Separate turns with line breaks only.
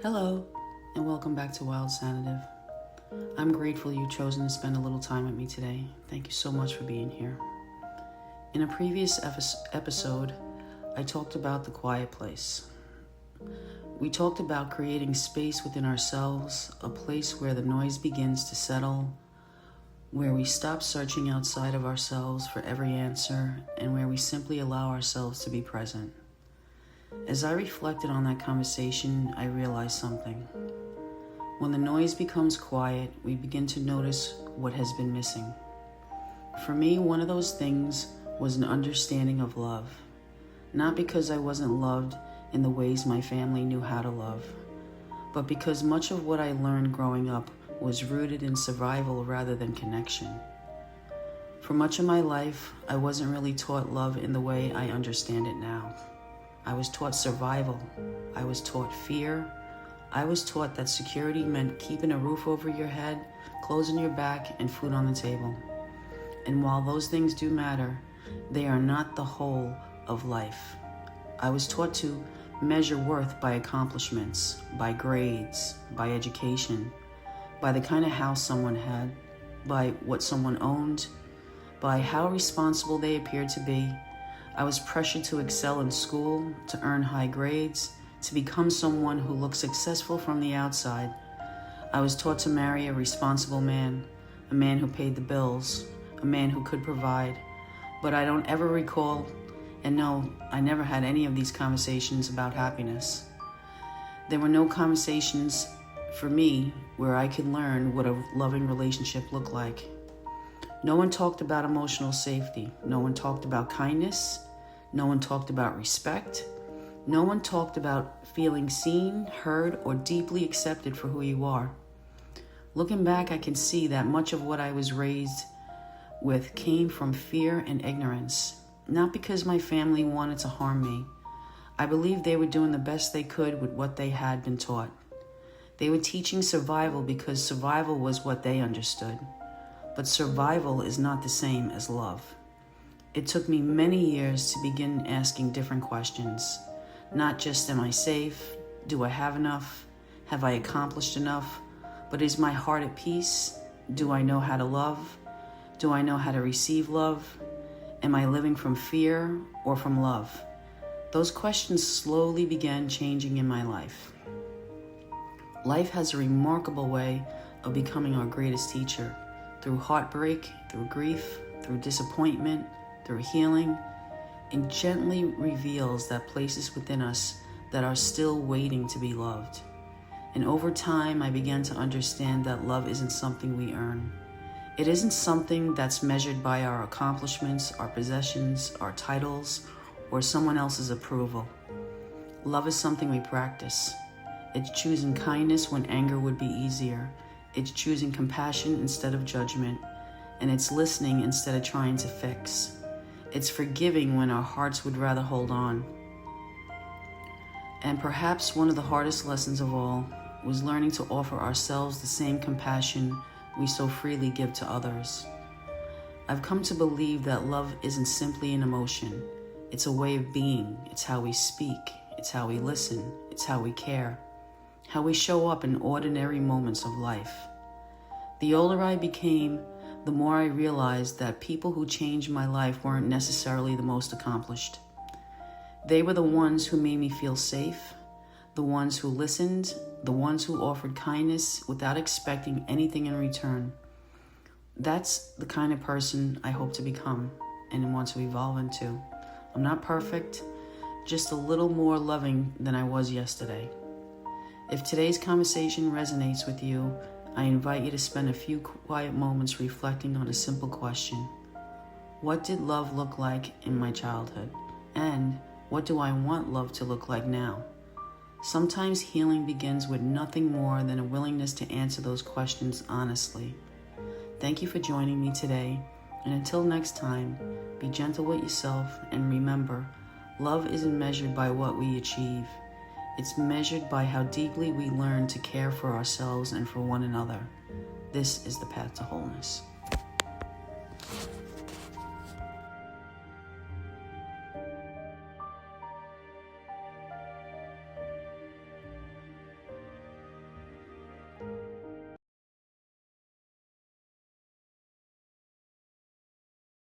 Hello, and welcome back to Wild Sanative. I'm grateful you've chosen to spend a little time with me today. Thank you so much for being here. In a previous episode, I talked about the quiet place. We talked about creating space within ourselves, a place where the noise begins to settle, where we stop searching outside of ourselves for every answer, and where we simply allow ourselves to be present. As I reflected on that conversation, I realized something. When the noise becomes quiet, we begin to notice what has been missing. For me, one of those things was an understanding of love. Not because I wasn't loved in the ways my family knew how to love, but because much of what I learned growing up was rooted in survival rather than connection. For much of my life, I wasn't really taught love in the way I understand it now. I was taught survival. I was taught fear. I was taught that security meant keeping a roof over your head, clothes on your back, and food on the table. And while those things do matter, they are not the whole of life. I was taught to measure worth by accomplishments, by grades, by education, by the kind of house someone had, by what someone owned, by how responsible they appeared to be. I was pressured to excel in school, to earn high grades, to become someone who looked successful from the outside. I was taught to marry a responsible man, a man who paid the bills, a man who could provide. But I don't ever recall, and no, I never had any of these conversations about happiness. There were no conversations for me where I could learn what a loving relationship looked like. No one talked about emotional safety. No one talked about kindness. No one talked about respect. No one talked about feeling seen, heard, or deeply accepted for who you are. Looking back, I can see that much of what I was raised with came from fear and ignorance, not because my family wanted to harm me. I believe they were doing the best they could with what they had been taught. They were teaching survival because survival was what they understood. But survival is not the same as love. It took me many years to begin asking different questions. Not just, am I safe? Do I have enough? Have I accomplished enough? But is my heart at peace? Do I know how to love? Do I know how to receive love? Am I living from fear or from love? Those questions slowly began changing in my life. Life has a remarkable way of becoming our greatest teacher. Through heartbreak, through grief, through disappointment, through healing, it gently reveals that places within us that are still waiting to be loved. And over time, I began to understand that love isn't something we earn. It isn't something that's measured by our accomplishments, our possessions, our titles, or someone else's approval. Love is something we practice. It's choosing kindness when anger would be easier. It's choosing compassion instead of judgment, and it's listening instead of trying to fix. It's forgiving when our hearts would rather hold on. And perhaps one of the hardest lessons of all was learning to offer ourselves the same compassion we so freely give to others. I've come to believe that love isn't simply an emotion. It's a way of being. It's how we speak. It's how we listen. It's how we care. How we show up in ordinary moments of life. The older I became, the more I realized that people who changed my life weren't necessarily the most accomplished. They were the ones who made me feel safe, the ones who listened, the ones who offered kindness without expecting anything in return. That's the kind of person I hope to become and want to evolve into. I'm not perfect, just a little more loving than I was yesterday. If today's conversation resonates with you, I invite you to spend a few quiet moments reflecting on a simple question. What did love look like in my childhood? And what do I want love to look like now? Sometimes healing begins with nothing more than a willingness to answer those questions honestly. Thank you for joining me today, and until next time, be gentle with yourself and remember, love isn't measured by what we achieve. It's measured by how deeply we learn to care for ourselves and for one another. This is the path to wholeness.